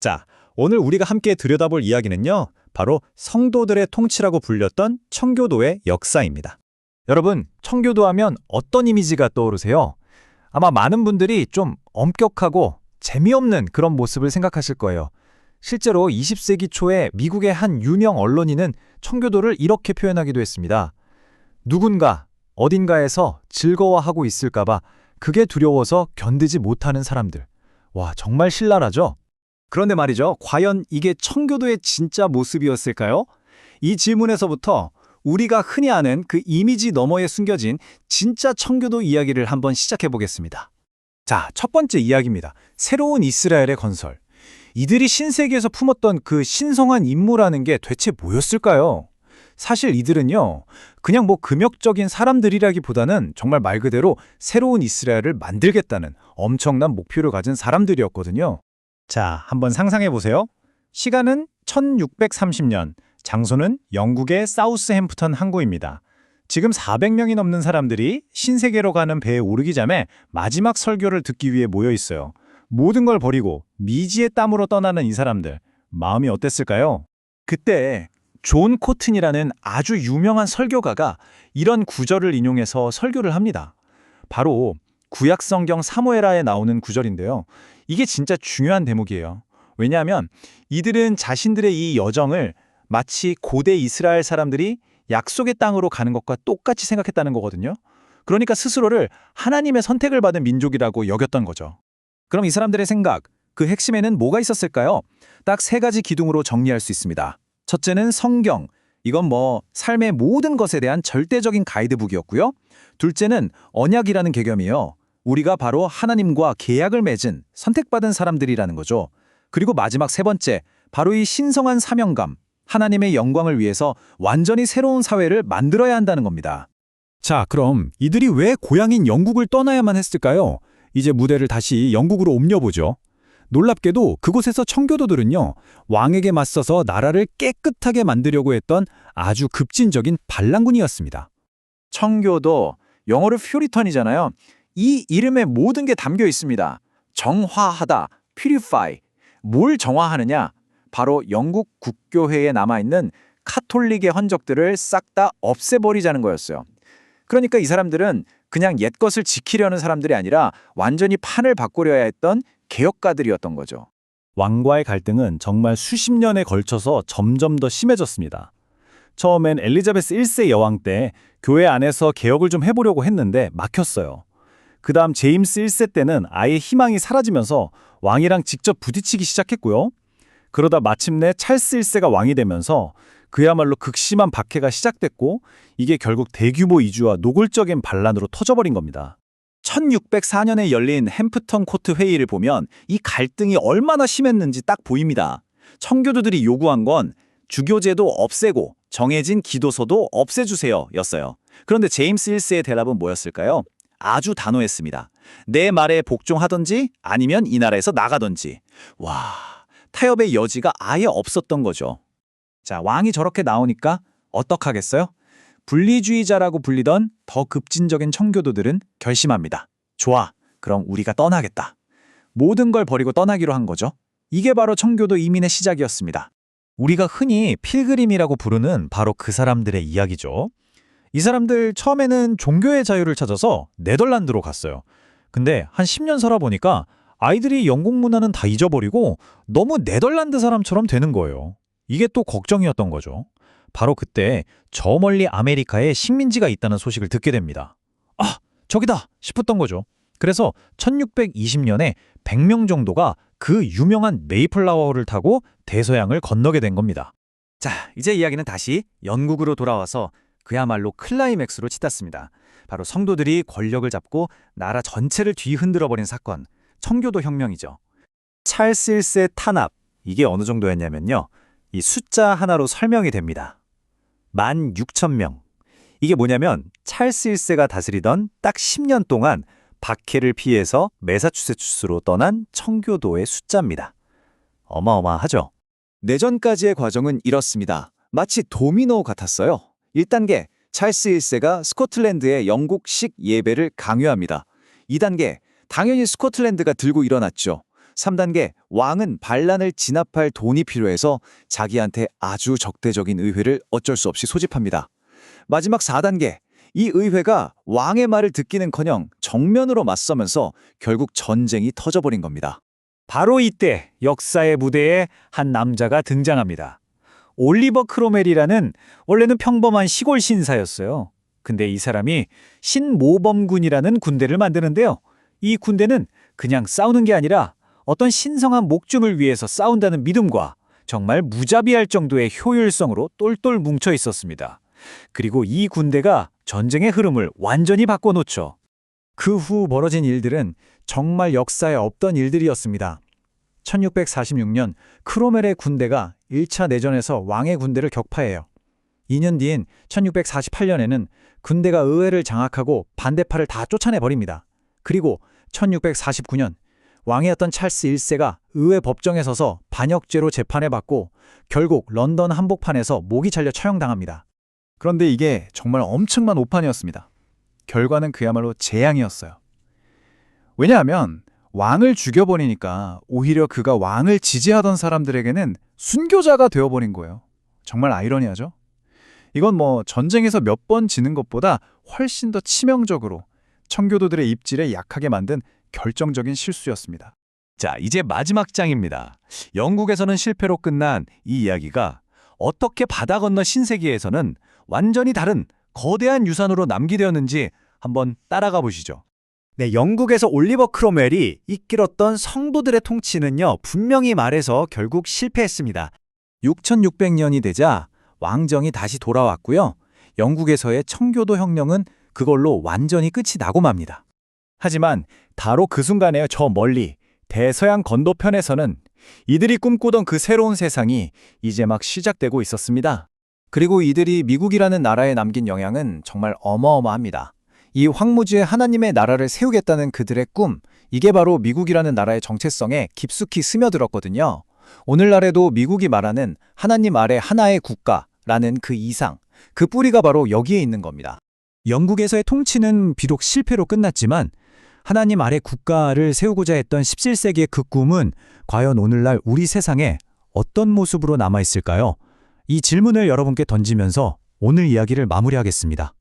자, 오늘 우리가 함께 들여다볼 이야기는요, 바로 성도들의 통치라고 불렸던 청교도의 역사입니다. 여러분, 청교도 하면 어떤 이미지가 떠오르세요? 아마 많은 분들이 좀 엄격하고 재미없는 그런 모습을 생각하실 거예요. 실제로 20세기 초에 미국의 한 유명 언론인은 청교도를 이렇게 표현하기도 했습니다. 누군가 어딘가에서 즐거워하고 있을까봐 그게 두려워서 견디지 못하는 사람들. 와, 정말 신랄하죠? 그런데 말이죠, 과연 이게 청교도의 진짜 모습이었을까요? 이 질문에서부터 우리가 흔히 아는 그 이미지 너머에 숨겨진 진짜 청교도 이야기를 한번 시작해 보겠습니다. 자, 첫 번째 이야기입니다. 새로운 이스라엘의 건설. 이들이 신세계에서 품었던 그 신성한 임무라는 게 대체 뭐였을까요? 사실 이들은요, 그냥 금욕적인 사람들이라기보다는 정말 말 그대로 새로운 이스라엘을 만들겠다는 엄청난 목표를 가진 사람들이었거든요. 자, 한번 상상해 보세요. 시간은 1630년, 장소는 영국의 사우스햄프턴 항구입니다. 지금 400명이 넘는 사람들이 신세계로 가는 배에 오르기 전에 마지막 설교를 듣기 위해 모여 있어요. 모든 걸 버리고 미지의 땀으로 떠나는 이 사람들, 마음이 어땠을까요? 그때 존 코튼이라는 아주 유명한 설교가가 이런 구절을 인용해서 설교를 합니다. 바로 구약성경 사무엘하에 나오는 구절인데요. 이게 진짜 중요한 대목이에요. 왜냐하면 이들은 자신들의 이 여정을 마치 고대 이스라엘 사람들이 약속의 땅으로 가는 것과 똑같이 생각했다는 거거든요. 그러니까 스스로를 하나님의 선택을 받은 민족이라고 여겼던 거죠. 그럼 이 사람들의 생각, 그 핵심에는 뭐가 있었을까요? 딱 세 가지 기둥으로 정리할 수 있습니다. 첫째는 성경. 이건 삶의 모든 것에 대한 절대적인 가이드북이었고요. 둘째는 언약이라는 개념이에요. 우리가 바로 하나님과 계약을 맺은 선택받은 사람들이라는 거죠. 그리고 마지막 세 번째, 바로 이 신성한 사명감, 하나님의 영광을 위해서 완전히 새로운 사회를 만들어야 한다는 겁니다. 자, 그럼 이들이 왜 고향인 영국을 떠나야만 했을까요? 이제 무대를 다시 영국으로 옮겨보죠. 놀랍게도 그곳에서 청교도들은요, 왕에게 맞서서 나라를 깨끗하게 만들려고 했던 아주 급진적인 반란군이었습니다. 청교도, 영어로 퓨리턴이잖아요. 이 이름에 모든 게 담겨 있습니다. 정화하다, purify. 뭘 정화하느냐? 바로 영국 국교회에 남아있는 카톨릭의 흔적들을 싹 다 없애버리자는 거였어요. 그러니까 이 사람들은 그냥 옛것을 지키려는 사람들이 아니라 완전히 판을 바꾸려야 했던 개혁가들이었던 거죠. 왕과의 갈등은 정말 수십 년에 걸쳐서 점점 더 심해졌습니다. 처음엔 엘리자베스 1세 여왕 때 교회 안에서 개혁을 좀 해보려고 했는데 막혔어요. 그 다음 제임스 1세 때는 아예 희망이 사라지면서 왕이랑 직접 부딪히기 시작했고요. 그러다 마침내 찰스 1세가 왕이 되면서 그야말로 극심한 박해가 시작됐고, 이게 결국 대규모 이주와 노골적인 반란으로 터져버린 겁니다. 1604년에 열린 햄프턴 코트 회의를 보면 이 갈등이 얼마나 심했는지 딱 보입니다. 청교도들이 요구한 건 주교제도 없애고 정해진 기도서도 없애주세요 였어요. 그런데 제임스 1세의 대답은 뭐였을까요? 아주 단호했습니다. 내 말에 복종하든지 아니면 이 나라에서 나가든지. 와, 타협의 여지가 아예 없었던 거죠. 자, 왕이 저렇게 나오니까 어떡하겠어요? 분리주의자라고 불리던 더 급진적인 청교도들은 결심합니다. 좋아, 그럼 우리가 떠나겠다. 모든 걸 버리고 떠나기로 한 거죠. 이게 바로 청교도 이민의 시작이었습니다. 우리가 흔히 필그림이라고 부르는 바로 그 사람들의 이야기죠. 이 사람들 처음에는 종교의 자유를 찾아서 네덜란드로 갔어요. 근데 한 10년 살아보니까 아이들이 영국 문화는 다 잊어버리고 너무 네덜란드 사람처럼 되는 거예요. 이게 또 걱정이었던 거죠. 바로 그때 저 멀리 아메리카에 식민지가 있다는 소식을 듣게 됩니다. 아, 저기다 싶었던 거죠. 그래서 1620년에 100명 정도가 그 유명한 메이플라워를 타고 대서양을 건너게 된 겁니다. 자, 이제 이야기는 다시 영국으로 돌아와서 그야말로 클라이맥스로 치닫습니다. 바로 성도들이 권력을 잡고 나라 전체를 뒤흔들어버린 사건, 청교도 혁명이죠. 찰스 1세 탄압, 이게 어느 정도였냐면요. 이 숫자 하나로 설명이 됩니다. 16,000명. 이게 뭐냐면 찰스 1세가 다스리던 딱 10년 동안 박해를 피해서 매사추세츠스로 떠난 청교도의 숫자입니다. 어마어마하죠? 내전까지의 과정은 이렇습니다. 마치 도미노 같았어요. 1단계, 찰스 1세가 스코틀랜드의 영국식 예배를 강요합니다. 2단계, 당연히 스코틀랜드가 들고 일어났죠. 3단계, 왕은 반란을 진압할 돈이 필요해서 자기한테 아주 적대적인 의회를 어쩔 수 없이 소집합니다. 마지막 4단계, 이 의회가 왕의 말을 듣기는커녕 정면으로 맞서면서 결국 전쟁이 터져버린 겁니다. 바로 이때 역사의 무대에 한 남자가 등장합니다. 올리버 크로멜이라는 원래는 평범한 시골 신사였어요. 근데 이 사람이 신모범군이라는 군대를 만드는데요. 이 군대는 그냥 싸우는 게 아니라 어떤 신성한 목적을 위해서 싸운다는 믿음과 정말 무자비할 정도의 효율성으로 똘똘 뭉쳐 있었습니다. 그리고 이 군대가 전쟁의 흐름을 완전히 바꿔놓죠. 그 후 벌어진 일들은 정말 역사에 없던 일들이었습니다. 1646년 크로멜의 군대가 1차 내전에서 왕의 군대를 격파해요. 2년 뒤인 1648년에는 군대가 의회를 장악하고 반대파를 다 쫓아내버립니다. 그리고 1649년 왕이었던 찰스 1세가 의회 법정에 서서 반역죄로 재판을 받고 결국 런던 한복판에서 목이 잘려 처형당합니다. 그런데 이게 정말 엄청난 오판이었습니다. 결과는 그야말로 재앙이었어요. 왜냐하면 왕을 죽여버리니까 오히려 그가 왕을 지지하던 사람들에게는 순교자가 되어버린 거예요. 정말 아이러니하죠? 이건 전쟁에서 몇 번 지는 것보다 훨씬 더 치명적으로 청교도들의 입지를 약하게 만든 결정적인 실수였습니다. 자, 이제 마지막 장입니다. 영국에서는 실패로 끝난 이 이야기가 어떻게 바다 건너 신세계에서는 완전히 다른 거대한 유산으로 남기되었는지 한번 따라가 보시죠. 네, 영국에서 올리버 크롬웰이 이끌었던 성도들의 통치는요, 분명히 말해서 결국 실패했습니다. 6600년이 되자 왕정이 다시 돌아왔고요. 영국에서의 청교도 혁명은 그걸로 완전히 끝이 나고 맙니다. 하지만 바로 그 순간에 저 멀리 대서양 건너편에서는 이들이 꿈꾸던 그 새로운 세상이 이제 막 시작되고 있었습니다. 그리고 이들이 미국이라는 나라에 남긴 영향은 정말 어마어마합니다. 이 황무지에 하나님의 나라를 세우겠다는 그들의 꿈, 이게 바로 미국이라는 나라의 정체성에 깊숙이 스며들었거든요. 오늘날에도 미국이 말하는 하나님 아래 하나의 국가라는 그 이상, 그 뿌리가 바로 여기에 있는 겁니다. 영국에서의 통치는 비록 실패로 끝났지만 하나님 아래 국가를 세우고자 했던 17세기의 그 꿈은 과연 오늘날 우리 세상에 어떤 모습으로 남아있을까요? 이 질문을 여러분께 던지면서 오늘 이야기를 마무리하겠습니다.